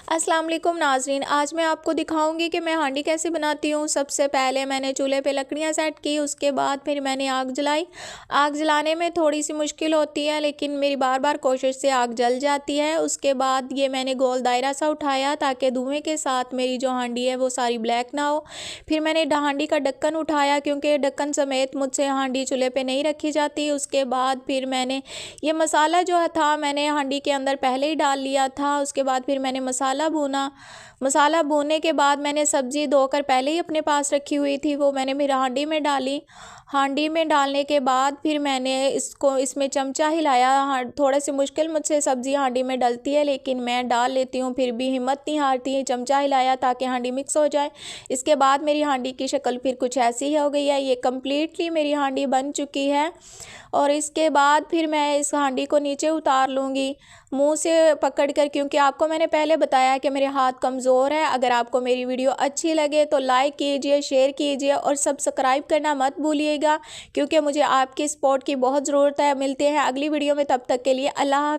अस्सलाम वालेकुम नाज़रीन, आज मैं आपको दिखाऊंगी कि मैं हांडी कैसे बनाती हूँ। सबसे पहले मैंने चूल्हे पे लकड़ियाँ सेट की, उसके बाद फिर मैंने आग जलाई। आग जलाने में थोड़ी सी मुश्किल होती है, लेकिन मेरी बार बार कोशिश से आग जल जाती है। उसके बाद ये मैंने गोल दायरा सा उठाया ताकि धुएँ के साथ मेरी जो हांडी है वो सारी ब्लैक ना हो। फिर मैंने हांडी का ढक्कन उठाया, क्योंकि ढक्कन समेत मुझसे हांडी चूल्हे पे नहीं रखी जाती। उसके बाद फिर मैंने ये मसाला जो था मैंने हांडी के अंदर पहले ही डाल लिया था। उसके बाद फिर मैंने मसाला भूना। मसाला भूनने के बाद मैंने सब्ज़ी धोकर पहले ही अपने पास रखी हुई थी, वो मैंने फिर हांडी में डाली। हांडी में डालने के बाद फिर मैंने इसमें चमचा हिलाया। थोड़ा सी मुश्किल मुझसे सब्ज़ी हांडी में डलती है, लेकिन मैं डाल लेती हूँ, फिर भी हिम्मत नहीं हारती। चमचा हिलाया ताकि हांडी मिक्स हो जाए। इसके बाद मेरी हांडी की शक्ल फिर कुछ ऐसी हो गई है। ये कम्प्लीटली मेरी हांडी बन चुकी है। और इसके बाद फिर मैं इस हांडी को नीचे उतार लूँगी मुंह से पकड़कर, क्योंकि आपको मैंने पहले बताया कि मेरे हाथ कमज़ोर है। अगर आपको मेरी वीडियो अच्छी लगे तो लाइक कीजिए, शेयर कीजिए और सब्सक्राइब करना मत भूलिएगा, क्योंकि मुझे आपकी सपोर्ट की बहुत ज़रूरत है। मिलते हैं अगली वीडियो में, तब तक के लिए अल्लाह।